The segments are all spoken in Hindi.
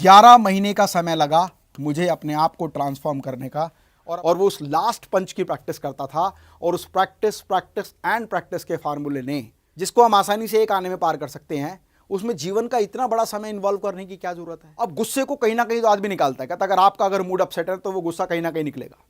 11 महीने का समय लगा मुझे अपने आप को ट्रांसफॉर्म करने का, और वो उस लास्ट पंच की प्रैक्टिस करता था, और उस प्रैक्टिस के फार्मूले ने, जिसको हम आसानी से एक आने में पार कर सकते हैं, उसमें जीवन का इतना बड़ा समय इन्वॉल्व करने की क्या जरूरत है। अब गुस्से को कहीं ना कहीं तो आदमी निकालता है, कहता अगर आपका अगर मूड अपसेट है तो वो गुस्सा कहीं ना कहीं निकलेगा।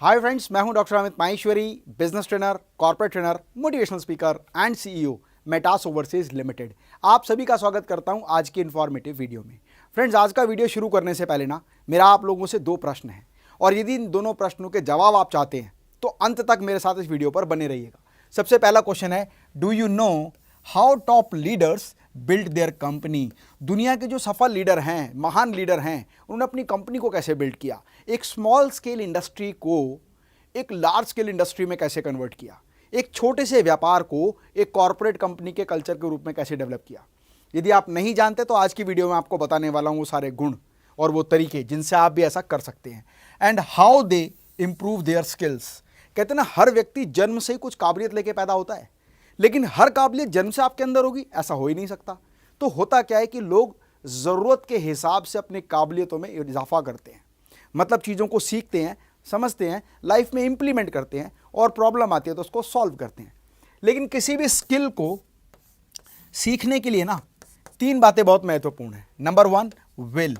हाय फ्रेंड्स, मैं हूं doctor Amit Maheshwari, business trainer, corporate trainer, motivational speaker and CEO Metas overseas limited. आप सभी का स्वागत करता हूं आज की इंफॉर्मेटिव वीडियो में। फ्रेंड्स, आज का वीडियो शुरू करने से पहले मेरा आप लोगों से 2 प्रश्न हैं, और यदि इन दोनों प्रश्नों के जवाब आप चाहते हैं तो अंत तक मेरे साथ इस वीडियो पर बने रहिएगा। सबसे पहला क्वेश्चन है, do you know how top leaders build their company. दुनिया के जो सफल लीडर हैं, महान लीडर हैं, उन्होंने अपनी कंपनी को कैसे बिल्ड किया, एक स्मॉल स्केल इंडस्ट्री को एक लार्ज स्केल इंडस्ट्री में कैसे कन्वर्ट किया, एक छोटे से व्यापार को एक कॉर्पोरेट कंपनी के कल्चर के रूप में कैसे डेवलप किया। यदि आप नहीं जानते तो आज की वीडियो में आपको बताने वाला हूं वो सारे गुण और वो तरीके जिनसे आप भी ऐसा कर सकते हैं, and how they improve their skills. कहते हैं ना, हर व्यक्ति जन्म से ही कुछ काबिलियत लेके पैदा होता है, लेकिन हर काबिलियत जन्म से आपके अंदर होगी ऐसा हो ही नहीं सकता। तो होता क्या है कि लोग ज़रूरत के हिसाब से अपनी काबिलियतों में इजाफा करते हैं, मतलब चीज़ों को सीखते हैं, समझते हैं, लाइफ में इंप्लीमेंट करते हैं, और प्रॉब्लम आती है तो उसको सॉल्व करते हैं। लेकिन किसी भी स्किल को सीखने के लिए 3 बातें बहुत महत्वपूर्ण हैं। नंबर 1, विल,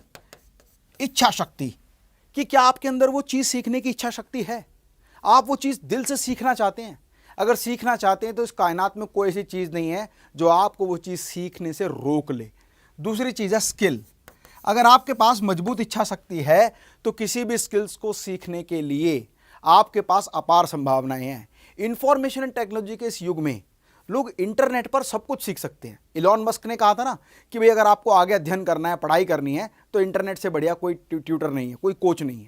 इच्छा शक्ति, कि क्या आपके अंदर वो चीज़ सीखने की इच्छा शक्ति है, आप वो चीज़ दिल से सीखना चाहते हैं। अगर सीखना चाहते हैं तो इस कायनात में कोई ऐसी चीज़ नहीं है जो आपको वो चीज़ सीखने से रोक ले। दूसरी चीज़ है स्किल। अगर आपके पास मजबूत इच्छा शक्ति है तो किसी भी स्किल्स को सीखने के लिए आपके पास अपार संभावनाएं हैं। इंफॉर्मेशन एंड टेक्नोलॉजी के इस युग में लोग इंटरनेट पर सब कुछ सीख सकते हैं। इलॉन मस्क ने कहा था ना कि भाई अगर आपको आगे अध्ययन करना है, पढ़ाई करनी है, तो इंटरनेट से बढ़िया कोई ट्यूटर नहीं है, कोई कोच नहीं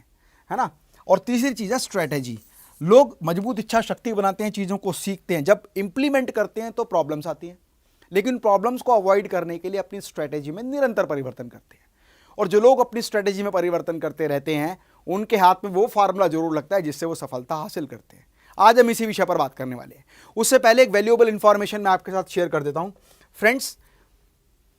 है ना। और तीसरी चीज़ है स्ट्रैटेजी। लोग मजबूत इच्छा शक्ति बनाते हैं, चीज़ों को सीखते हैं, जब इंप्लीमेंट करते हैं तो प्रॉब्लम्स आती हैं, लेकिन प्रॉब्लम्स को अवॉइड करने के लिए अपनी स्ट्रैटेजी में निरंतर परिवर्तन करते हैं। और जो लोग अपनी स्ट्रैटेजी में परिवर्तन करते रहते हैं उनके हाथ में वो फार्मूला जरूर लगता है जिससे वो सफलता हासिल करते हैं। आज हम इसी विषय पर बात करने वाले हैं। उससे पहले एक वैल्यूएबल इंफॉर्मेशन मैं आपके साथ शेयर कर देता हूं। फ्रेंड्स,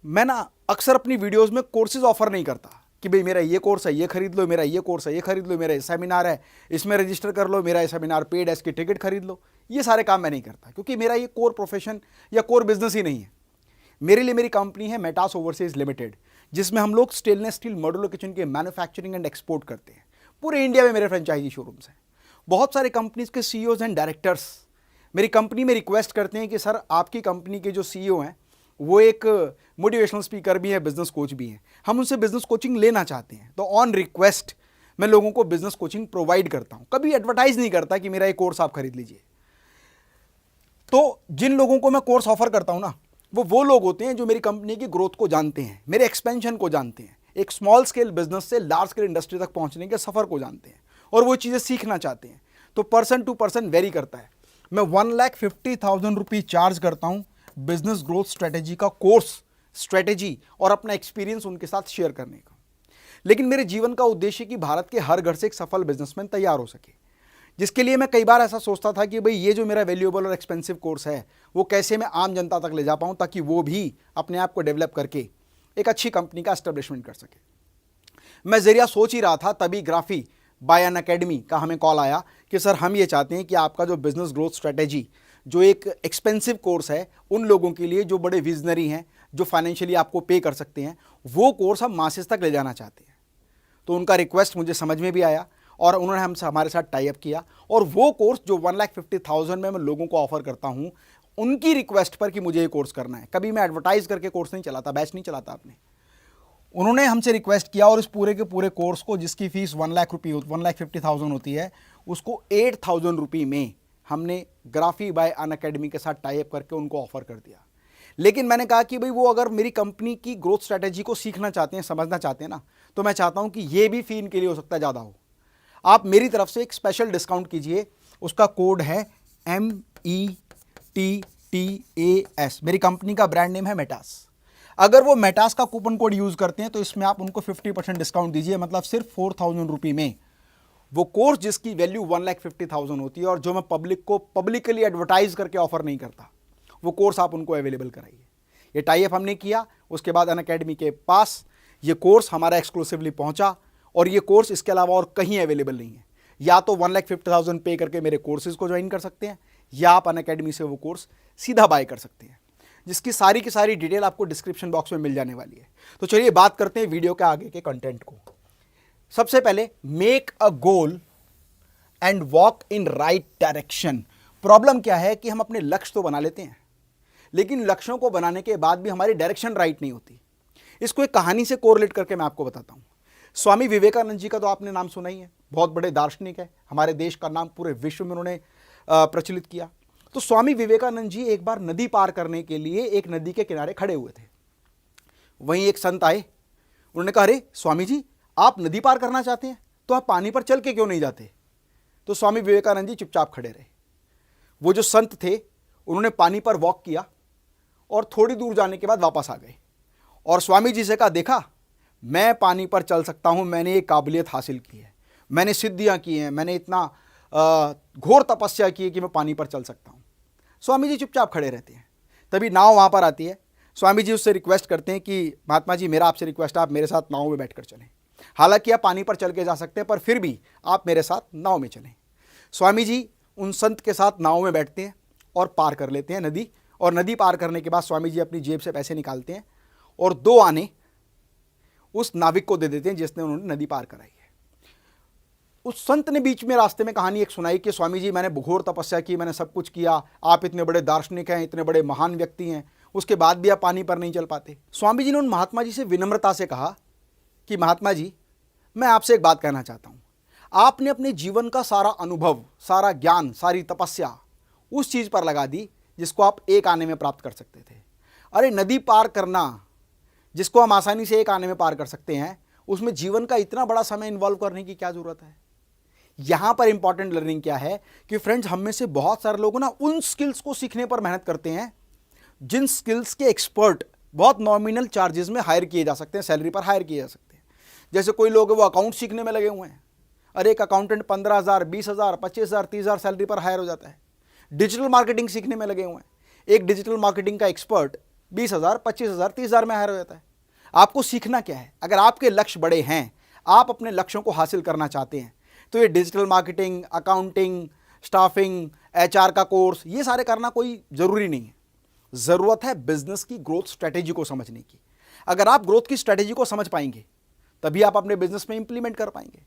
मैं अक्सर अपनी वीडियोस में कोर्सेज ऑफर नहीं करता कि भाई मेरा ये कोर्स है, ये खरीद लो, मेरा ये कोर्स है, ये खरीद लो, मेरा ये सेमिनार है, इसमें रजिस्टर कर लो, मेरा ये सेमिनार पेड है, इसकी टिकट खरीद लो। ये सारे काम मैं नहीं करता, क्योंकि मेरा ये कोर प्रोफेशन या कोर बिजनेस ही नहीं है। मेरे लिए मेरी कंपनी है मेटास ओवरसीज लिमिटेड, जिसमें हम लोग स्टेनलेस स्टील मॉड्यूलर किचन के मैन्युफैक्चरिंग एंड एक्सपोर्ट करते हैं। पूरे इंडिया में मेरे फ्रेंचाइजी शोरूम्स हैं। बहुत सारे कंपनीज के सीईओज एंड डायरेक्टर्स मेरी कंपनी में रिक्वेस्ट करते हैं कि सर आपकी कंपनी के जो सीईओ हैं वो एक मोटिवेशनल स्पीकर भी है, बिजनेस कोच भी हैं, हम उनसे बिजनेस कोचिंग लेना चाहते हैं। तो ऑन रिक्वेस्ट मैं लोगों को बिजनेस कोचिंग प्रोवाइड करता हूं, कभी एडवर्टाइज नहीं करता कि मेरा ये कोर्स आप खरीद लीजिए। तो जिन लोगों को मैं कोर्स ऑफर करता हूं वो लोग होते हैं जो मेरी कंपनी की ग्रोथ को जानते हैं, मेरे एक्सपेंशन को जानते हैं, एक स्मॉल स्केल बिजनेस से लार्ज स्केल इंडस्ट्री तक पहुंचने के सफर को जानते हैं, और वो चीज़ें सीखना चाहते हैं। तो पर्सन टू पर्सन वेरी करता है। मैं 1,50,000 रुपये चार्ज करता हूं बिजनेस ग्रोथ स्ट्रेटेजी का कोर्स, स्ट्रेटेजी और अपना एक्सपीरियंस उनके साथ शेयर करने का। लेकिन मेरे जीवन का उद्देश्य है कि भारत के हर घर से एक सफल बिजनेसमैन तैयार हो सके, जिसके लिए मैं कई बार ऐसा सोचता था कि भाई ये जो मेरा वैल्यूएबल और एक्सपेंसिव कोर्स है वो कैसे मैं आम जनता तक ले जा पाऊँ, ताकि वो भी अपने आप को डेवलप करके एक अच्छी कंपनी का एस्टेब्लिशमेंट कर सके। मैं जरिया सोच ही रहा था, तभी ग्राफी बाय एन अकेडमी का हमें कॉल आया कि सर हम ये चाहते हैं कि आपका जो बिजनेस ग्रोथ स्ट्रेटेजी, जो एक एक्सपेंसिव कोर्स है उन लोगों के लिए जो बड़े विजनरी हैं, जो फाइनेंशियली आपको पे कर सकते हैं, वो कोर्स हम मासेस तक ले जाना चाहते हैं। तो उनका रिक्वेस्ट मुझे समझ में भी आया और उन्होंने हमसे हमारे साथ टाई अप किया, और वो कोर्स जो 1,50,000 में मैं लोगों को ऑफर करता हूँ, उनकी रिक्वेस्ट पर कि मुझे ये कोर्स करना है। कभी मैं एडवर्टाइज करके कोर्स नहीं चलाता, बैच नहीं चलाता आपने। उन्होंने हमसे रिक्वेस्ट किया और इस पूरे के पूरे कोर्स को, जिसकी फीस 1,50,000 होती है, उसको 8,000 रुपये में हमने ग्राफी बाय अन अकेडमी के साथ टाई अप करके उनको ऑफर कर दिया। लेकिन मैंने कहा कि भाई वो अगर मेरी कंपनी की ग्रोथ स्ट्रेटेजी को सीखना चाहते हैं, समझना चाहते हैं तो मैं चाहता हूं कि ये भी फी इनके लिए हो सकता है ज़्यादा हो। आप मेरी तरफ से एक स्पेशल डिस्काउंट कीजिए, उसका कोड है METTAS। मेरी कंपनी का ब्रांड नेम है मेटास। अगर वो मेटास का कूपन कोड यूज़ करते हैं तो इसमें आप उनको 50% डिस्काउंट दीजिए, मतलब सिर्फ 4,000 रुपये में वो कोर्स जिसकी वैल्यू 1,50,000 होती है और जो मैं पब्लिक को पब्लिकली एडवर्टाइज करके ऑफर नहीं करता, वो कोर्स आप उनको अवेलेबल कराइए। ये टाई अप हमने किया, उसके बाद अनअकैडमी के पास ये कोर्स हमारा एक्सक्लूसिवली पहुंचा और ये कोर्स इसके अलावा और कहीं अवेलेबल नहीं है। या तो 1,50,000 पे करके मेरे कोर्सेज को ज्वाइन कर सकते हैं, या आप अनअकैडमी से वो कोर्स सीधा बाय कर सकते हैं, जिसकी सारी की सारी डिटेल आपको डिस्क्रिप्शन बॉक्स में मिल जाने वाली है। तो चलिए बात करते हैं वीडियो के आगे के कंटेंट को। सबसे पहले, make a goal and walk in right direction. Problem क्या है कि हम अपने लक्ष्य तो बना लेते हैं, लेकिन लक्ष्यों को बनाने के बाद भी हमारी डायरेक्शन राइट नहीं होती। इसको एक कहानी से कोरिलेट करके मैं आपको बताता हूं। स्वामी विवेकानंद जी का तो आपने नाम सुना ही है, बहुत बड़े दार्शनिक है, हमारे देश का नाम पूरे विश्व में उन्होंने प्रचलित किया। तो स्वामी विवेकानंद जी एक बार नदी पार करने के लिए एक नदी के किनारे खड़े हुए थे। वहीं एक संत आए, उन्होंने कहा, अरे स्वामी जी, आप नदी पार करना चाहते हैं तो आप पानी पर चल के क्यों नहीं जाते? तो स्वामी विवेकानंद जी चुपचाप खड़े रहे। वो जो संत थे उन्होंने पानी पर वॉक किया और थोड़ी दूर जाने के बाद वापस आ गए और स्वामी जी से कहा, देखा, मैं पानी पर चल सकता हूं, मैंने ये काबिलियत हासिल की है, मैंने सिद्धियां की हैं, मैंने इतना घोर तपस्या की है कि मैं पानी पर चल सकता हूं। स्वामी जी चुपचाप खड़े रहते हैं। तभी नाव वहां पर आती है। स्वामी जी उससे रिक्वेस्ट करते हैं कि महात्मा जी, मेरा आपसे रिक्वेस्ट है, आप मेरे साथ नाव में बैठकर चलें। हालांकि आप पानी पर चल के जा सकते हैं, पर फिर भी आप मेरे साथ नाव में चलें। स्वामी जी उन संत के साथ नाव में बैठते हैं और पार कर लेते हैं नदी। और नदी पार करने के बाद स्वामी जी अपनी जेब से पैसे निकालते हैं और 2 आने उस नाविक को दे देते हैं जिसने उन्होंने नदी पार कराई है। उस संत ने बीच में रास्ते में कहानी एक सुनाई कि स्वामी जी, मैंने घोर तपस्या की, मैंने सब कुछ किया, आप इतने बड़े दार्शनिक हैं, इतने बड़े महान व्यक्ति हैं, उसके बाद भी आप पानी पर नहीं चल पाते। स्वामी जी ने उन महात्मा जी से विनम्रता से कहा कि महात्मा जी, मैं आपसे एक बात कहना चाहता हूँ। आपने अपने जीवन का सारा अनुभव, सारा ज्ञान, सारी तपस्या उस चीज़ पर लगा दी जिसको आप 1 आने में प्राप्त कर सकते थे। अरे नदी पार करना, जिसको हम आसानी से 1 आने में पार कर सकते हैं, उसमें जीवन का इतना बड़ा समय इन्वॉल्व करने की क्या ज़रूरत है? यहाँ पर इंपॉर्टेंट लर्निंग क्या है कि फ्रेंड्स, हम में से बहुत सारे लोग ना उन स्किल्स को सीखने पर मेहनत करते हैं जिन स्किल्स के एक्सपर्ट बहुत नॉमिनल चार्जेस में हायर किए जा सकते हैं, सैलरी पर हायर किए जा सकते हैं। जैसे कोई लोग वो अकाउंट सीखने में लगे हुए हैं। अरे एक अकाउंटेंट 15,000, 20,000, 25,000, 30,000 सैलरी पर हायर हो जाता है। डिजिटल मार्केटिंग सीखने में लगे हुए हैं। एक डिजिटल मार्केटिंग का एक्सपर्ट 20,000, 25,000, 30,000 में हायर हो जाता है। आपको सीखना क्या है? अगर आपके लक्ष्य बड़े हैं, आप अपने लक्ष्यों को हासिल करना चाहते हैं, तो ये digital marketing, accounting, staffing, HR का कोर्स, ये सारे करना कोई ज़रूरी नहीं है। ज़रूरत है बिजनेस की ग्रोथ स्ट्रैटेजी को समझने की। अगर आप ग्रोथ की स्ट्रैटेजी को समझ पाएंगे, तभी आप अपने बिजनेस में इंप्लीमेंट कर पाएंगे।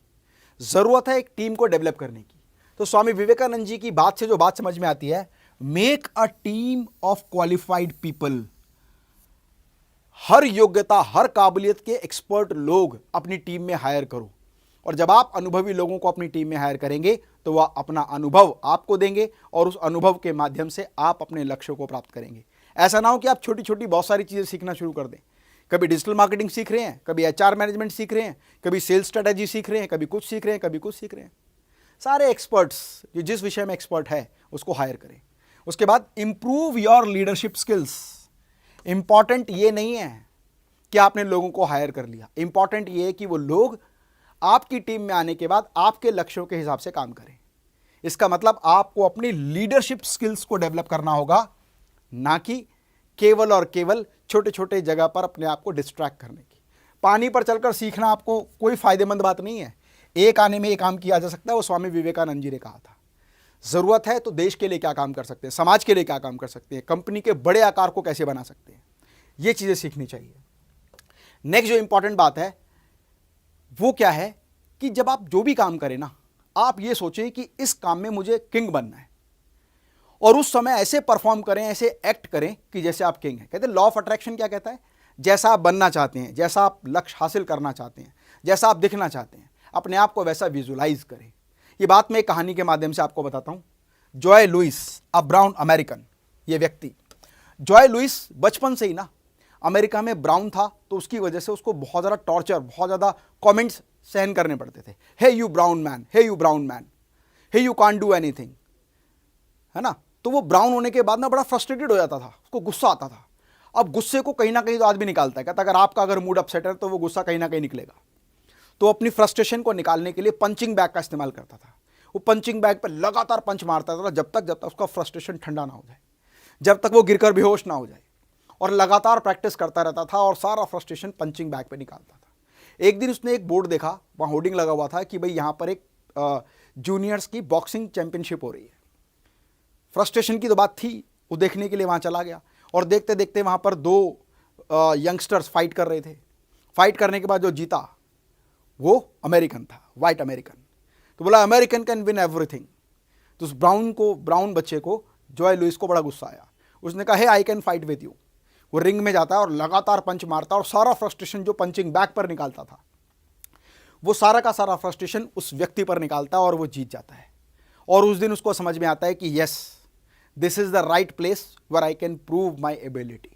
ज़रूरत है एक टीम को डेवलप करने की। तो स्वामी विवेकानंद जी की बात से जो बात समझ में आती है, make a team of qualified people. हर योग्यता, हर काबिलियत के एक्सपर्ट लोग अपनी टीम में हायर करो। और जब आप अनुभवी लोगों को अपनी टीम में हायर करेंगे तो वह अपना अनुभव आपको देंगे और उस अनुभव के माध्यम से आप अपने लक्ष्यों को प्राप्त करेंगे। ऐसा ना हो कि आप छोटी छोटी बहुत सारी चीज़ें सीखना शुरू कर दें। कभी डिजिटल मार्केटिंग सीख रहे हैं, कभी HR मैनेजमेंट सीख रहे हैं, कभी सेल्स स्ट्रेटेजी सीख रहे हैं, कभी कुछ सीख रहे हैं, कभी कुछ सीख रहे हैं। सारे एक्सपर्ट्स जो जिस विषय में एक्सपर्ट है उसको हायर करें। उसके बाद improve your leadership skills. Important ये नहीं है कि आपने लोगों को हायर कर लिया, इंपॉर्टेंट ये है कि वो लोग आपकी टीम में आने के बाद आपके लक्ष्यों के हिसाब से काम करें। इसका मतलब आपको अपनी लीडरशिप स्किल्स को डेवलप करना होगा, ना कि केवल और केवल छोटे छोटे जगह पर अपने आप को डिस्ट्रैक्ट करने की। पानी पर चलकर सीखना आपको कोई फायदेमंद बात नहीं है। 1 आने में ये काम किया जा सकता है, वो स्वामी विवेकानंद जी ने कहा था। ज़रूरत है तो देश के लिए क्या काम कर सकते हैं, समाज के लिए क्या काम कर सकते हैं, कंपनी के बड़े आकार को कैसे बना सकते हैं, ये चीज़ें सीखनी चाहिए। नेक्स्ट जो इंपॉर्टेंट बात है वो क्या है कि जब आप जो भी काम करें ना, आप ये सोचें कि इस काम में मुझे किंग बनना है, और उस समय ऐसे परफॉर्म करें, ऐसे एक्ट करें कि जैसे आप किंग हैं। कहते हैं लॉ ऑफ अट्रैक्शन क्या कहता है, जैसा आप बनना चाहते हैं, जैसा आप लक्ष्य हासिल करना चाहते हैं, जैसा आप दिखना चाहते हैं, अपने आप को वैसा विजुलाइज करें। ये बात मैं एक कहानी के माध्यम से आपको बताता हूँ। जॉय लुइस, अ ब्राउन अमेरिकन, ये व्यक्ति जॉय लुइस बचपन से ही ना अमेरिका में ब्राउन था, तो उसकी वजह से उसको बहुत ज़्यादा टॉर्चर, बहुत ज़्यादा कमेंट्स सहन करने पड़ते थे। Hey you brown man, hey you brown man, hey you can't do anything, है ना। तो वो ब्राउन होने के बाद ना बड़ा फ्रस्ट्रेटेड हो जाता था, उसको गुस्सा आता था। अब गुस्से को कहीं ना कहीं तो आदमी निकालता है, कहता अगर आपका मूड अपसेट है तो वो गुस्सा कहीं ना कहीं निकलेगा। तो अपनी फ्रस्ट्रेशन को निकालने के लिए पंचिंग बैग का इस्तेमाल करता था। वो पंचिंग बैग पर लगातार पंच मारता था जब तक उसका फ्रस्ट्रेशन ठंडा ना हो जाए, जब तक वो गिरकर बेहोश ना हो जाए, और लगातार प्रैक्टिस करता रहता था और सारा फ्रस्ट्रेशन पंचिंग बैग पे निकालता था। एक दिन उसने एक बोर्ड देखा, वहाँ होर्डिंग लगा हुआ था कि भाई यहाँ पर एक जूनियर्स की बॉक्सिंग चैंपियनशिप हो रही है। फ्रस्ट्रेशन की तो बात थी, वो देखने के लिए वहाँ चला गया और देखते देखते वहाँ पर दो यंगस्टर्स फाइट कर रहे थे। फाइट करने के बाद जो जीता वो अमेरिकन था, वाइट अमेरिकन। तो बोला अमेरिकन कैन विन एवरीथिंग। तो उस ब्राउन बच्चे को, जॉय लुइस को बड़ा गुस्सा आया। उसने कहा hey I can fight with you. वो रिंग में जाता है और लगातार पंच मारता है और सारा फ्रस्ट्रेशन जो पंचिंग बैग पर निकालता था वो सारा का सारा फ्रस्ट्रेशन उस व्यक्ति पर निकालता है और वो जीत जाता है। और उस दिन उसको समझ में आता है कि yes, this is the right place where I can prove my ability.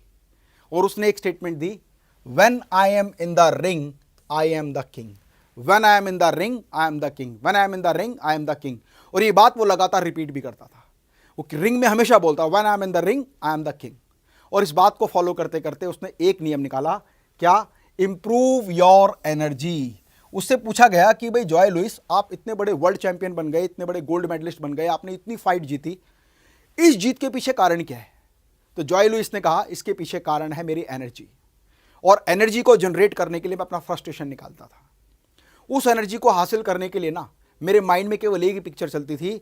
और उसने एक स्टेटमेंट दी, when I am in the ring I am the king, when I am in the ring I am the king, when I am in the ring I am the king. और ये बात वो लगातार रिपीट भी करता था। वो रिंग में हमेशा बोलता, when I am in the ring I am the king. और इस बात को फॉलो करते करते उसने एक नियम निकाला, क्या? Improve your energy. उससे पूछा गया कि भाई जॉय लुइस, आप इतने बड़े वर्ल्ड चैंपियन बन गए, इतने बड़े गोल्ड मेडलिस्ट बन गए, आपने इतनी फाइट जीती, इस जीत के पीछे कारण क्या है? तो जॉय लुइस ने कहा, इसके पीछे कारण है मेरी एनर्जी। और एनर्जी को जनरेट करने के लिए मैं अपना फ्रस्ट्रेशन निकालता था। उस एनर्जी को हासिल करने के लिए ना मेरे माइंड में केवल एक ही पिक्चर चलती थी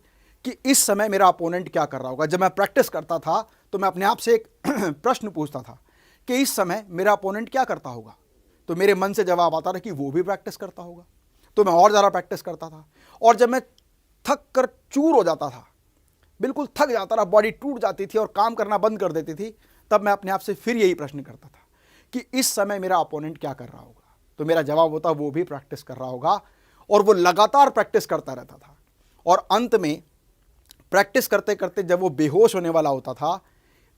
कि इस समय मेरा अपोनेंट क्या कर रहा होगा। जब मैं प्रैक्टिस करता था तो मैं अपने आप से एक प्रश्न पूछता था कि इस समय मेरा अपोनेंट क्या करता होगा। तो मेरे मन से जवाब आता था कि वो भी प्रैक्टिस करता होगा। तो मैं और ज़्यादा प्रैक्टिस करता था। और जब मैं थक कर चूर हो जाता था, बिल्कुल थक जाता था, बॉडी टूट जाती थी और काम करना बंद कर देती थी, तब मैं अपने आप से फिर यही प्रश्न करता था कि इस समय मेरा अपोनेंट क्या कर रहा होगा। तो मेरा जवाब होता, वो भी प्रैक्टिस कर रहा होगा। और वो लगातार प्रैक्टिस करता रहता था। और अंत में प्रैक्टिस करते करते जब वो बेहोश होने वाला होता था,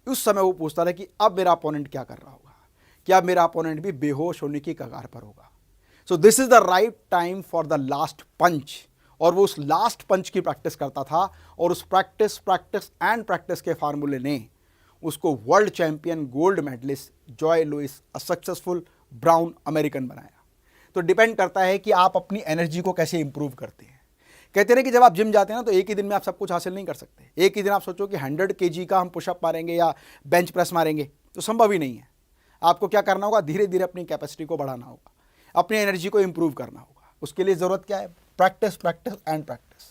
उस समय वो पूछता था कि अब मेरा अपोनेंट क्या कर रहा होगा, क्या मेरा अपोनेंट भी बेहोश होने की कगार पर होगा। So this is the right time for the last punch. और वो उस लास्ट पंच की प्रैक्टिस करता था और उस प्रैक्टिस के फार्मूले ने उसको world champion, gold medalist Joy Lewis, a successful brown American बनाया। तो डिपेंड करता है कि आप अपनी एनर्जी को कैसे इंप्रूव करते हैं। कहते हैं कि जब आप जिम जाते हैं ना, तो एक ही दिन में आप सब कुछ हासिल नहीं कर सकते। एक ही दिन आप सोचो कि 100 kg का हम पुशअप मारेंगे या बेंच प्रेस मारेंगे, तो संभव ही नहीं है। आपको क्या करना होगा? धीरे धीरे अपनी कैपेसिटी को बढ़ाना होगा, अपनी एनर्जी को इंप्रूव करना होगा। उसके लिए ज़रूरत क्या है? Practice, practice and practice.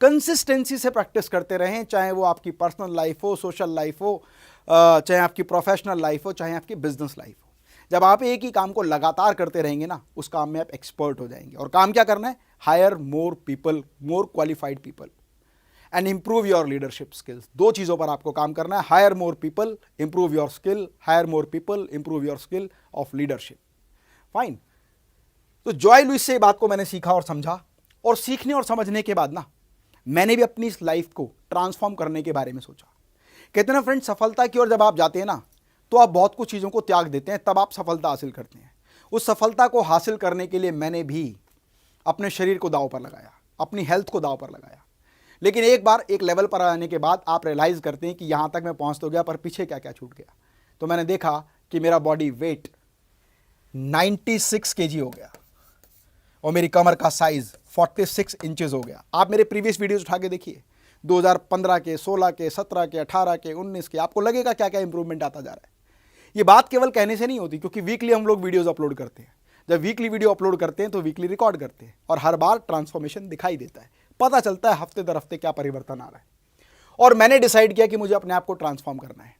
Consistency से प्रैक्टिस करते रहें, चाहे वो आपकी पर्सनल लाइफ हो, सोशल लाइफ हो, चाहे आपकी प्रोफेशनल लाइफ हो, चाहे आपकी बिजनेस लाइफ हो। जब आप एक ही काम को लगातार करते रहेंगे ना, उस काम में आप एक्सपर्ट हो जाएंगे। और काम क्या करना है? Hire more people, more qualified people and improve your leadership skills. दो चीज़ों पर आपको काम करना है, hire more people, improve your skill, hire more people, improve your skill of leadership. Fine. तो जॉय लुइस से बात को मैंने सीखा और समझा, और सीखने और समझने के बाद ना मैंने भी अपनी इस लाइफ को ट्रांसफॉर्म करने के बारे में सोचा। कहते हैं ना फ्रेंड, सफलता की ओर जब आप जाते हैं ना, तो आप बहुत कुछ चीज़ों को त्याग देते हैं, तब आप सफलता हासिल करते हैं। उस सफलता को हासिल करने के लिए मैंने भी अपने शरीर को दांव पर लगाया, अपनी हेल्थ को दांव पर लगाया। लेकिन एक बार एक लेवल पर आने के बाद आप रियलाइज़ करते हैं कि यहाँ तक मैं पहुँच तो गया, पर पीछे क्या क्या छूट गया। तो मैंने देखा कि मेरा बॉडी वेट 96 kg हो गया और मेरी कमर का साइज़ 46 इंचेस हो गया। आप मेरे प्रीवियस वीडियोस उठा के देखिए, 2015 के, 16 के, 17 के, 18 के, 19 के, आपको लगेगा क्या क्या इंप्रूवमेंट आता जा रहा है। ये बात केवल कहने से नहीं होती, क्योंकि वीकली हम लोग वीडियोस अपलोड करते हैं। जब वीकली वीडियो अपलोड करते हैं तो वीकली रिकॉर्ड करते हैं, और हर बार ट्रांसफॉर्मेशन दिखाई देता है, पता चलता है हफ्ते दर हफ्ते क्या परिवर्तन आ रहा है। और मैंने डिसाइड किया कि मुझे अपने आप को ट्रांसफॉर्म करना है।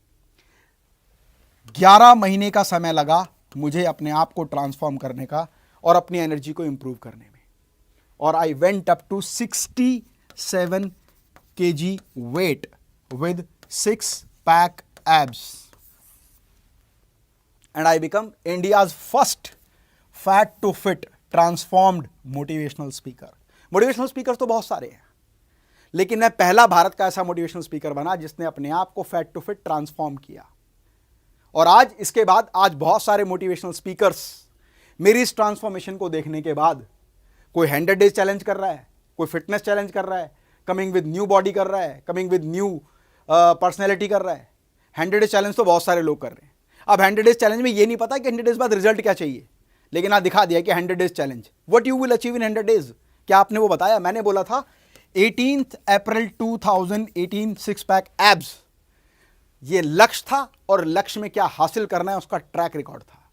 11 महीने का समय लगा मुझे अपने आप को ट्रांसफॉर्म करने का और अपनी एनर्जी को इंप्रूव करने में। और I went up to 67 kg weight with 6 pack abs and I become India's first fat to fit transformed motivational speaker। Motivational speaker तो बहुत सारे हैं, लेकिन मैं पहला भारत का ऐसा मोटिवेशनल स्पीकर बना जिसने अपने आप को फैट टू फिट ट्रांसफॉर्म किया। और आज इसके बाद आज बहुत सारे मोटिवेशनल स्पीकर्स मेरी इस ट्रांसफॉर्मेशन को देखने के बाद, कोई 100 डेज चैलेंज कर रहा है, कोई फिटनेस चैलेंज कर रहा है, कमिंग विद न्यू बॉडी कर रहा है, कमिंग विद न्यू पर्सनैलिटी कर रहा है। 100 डेज चैलेंज तो बहुत सारे लोग कर रहे हैं। अब 100 डेज चैलेंज में ये नहीं पता कि 100 डेज बाद रिजल्ट क्या चाहिए, लेकिन आज दिखा दिया कि 100 days challenge, what you will achieve in 100 days. क्या आपने वो बताया? मैंने बोला था 18 अप्रैल 2018 सिक्स पैक एब्स, ये लक्ष्य था और लक्ष्य में क्या हासिल करना है उसका ट्रैक रिकॉर्ड था।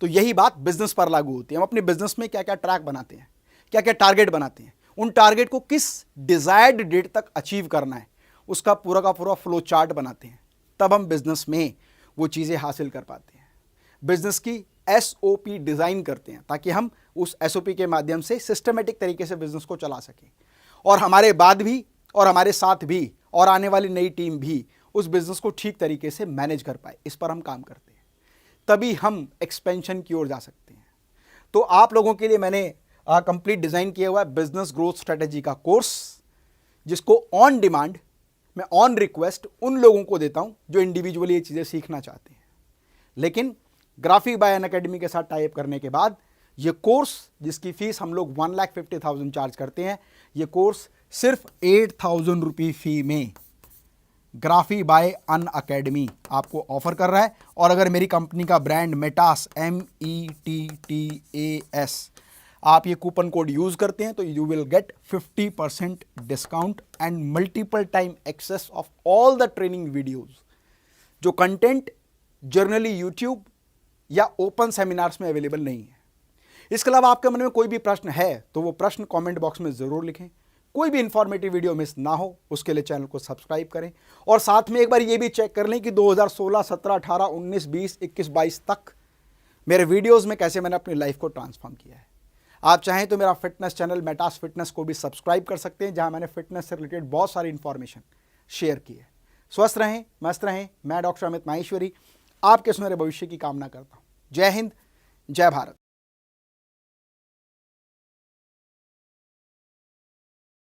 तो यही बात बिजनेस पर लागू होती है। हम अपने बिजनेस में क्या क्या ट्रैक बनाते हैं, क्या क्या टारगेट बनाते हैं, उन टारगेट को किस डिजायर्ड डेट तक अचीव करना है उसका पूरा का पूरा फ्लो चार्ट बनाते हैं, तब हम बिजनेस में वो चीज़ें हासिल कर पाते हैं। बिजनेस की SOP डिज़ाइन करते हैं ताकि हम उस SOP के माध्यम से सिस्टमेटिक तरीके से बिजनेस को चला सकें और हमारे बाद भी और हमारे साथ भी और आने वाली नई टीम भी उस बिजनेस को ठीक तरीके से मैनेज कर पाए। इस पर हम काम करते हैं, तभी हम एक्सपेंशन की ओर जा सकते हैं। तो आप लोगों के लिए मैंने कंप्लीट डिज़ाइन किया हुआ है बिजनेस ग्रोथ स्ट्रेटेजी का कोर्स, जिसको ऑन डिमांड मैं ऑन रिक्वेस्ट उन लोगों को देता हूं जो इंडिविजुअली ये चीज़ें सीखना चाहते हैं। लेकिन ग्राफिक बाय अनअकैडमी के साथ टाइप करने के बाद ये कोर्स, जिसकी फीस हम लोग 1,50,000 चार्ज करते हैं, ये कोर्स सिर्फ 8,000 रुपये फी में ग्राफी बाय अनअकैडमी आपको ऑफर कर रहा है। और अगर मेरी कंपनी का ब्रांड मेटास METTAS आप ये कूपन कोड यूज़ करते हैं तो you will get 50% discount and multiple time access of all the training videos, जो कंटेंट जर्नली यूट्यूब या ओपन सेमिनार्स में अवेलेबल नहीं है। इसके अलावा आपके मन में कोई भी प्रश्न है तो वो प्रश्न कमेंट बॉक्स में ज़रूर लिखें। कोई भी इंफॉर्मेटिव वीडियो मिस ना हो उसके लिए चैनल को सब्सक्राइब करें और साथ में एक बार ये भी चेक कर लें कि 2016, 17, 18, 19, 20, 21, 22 तक मेरे वीडियोज़ में कैसे मैंने अपनी लाइफ को ट्रांसफॉर्म किया है। आप चाहें तो मेरा फिटनेस चैनल मेटास फिटनेस को भी सब्सक्राइब कर सकते हैं, जहां मैंने फिटनेस से रिलेटेड बहुत सारी इंफॉर्मेशन शेयर की है। स्वस्थ रहें, मस्त रहें। मैं डॉक्टर अमित माहेश्वरी आपके सुनहरे भविष्य की कामना करता हूं। जय हिंद, जय भारत।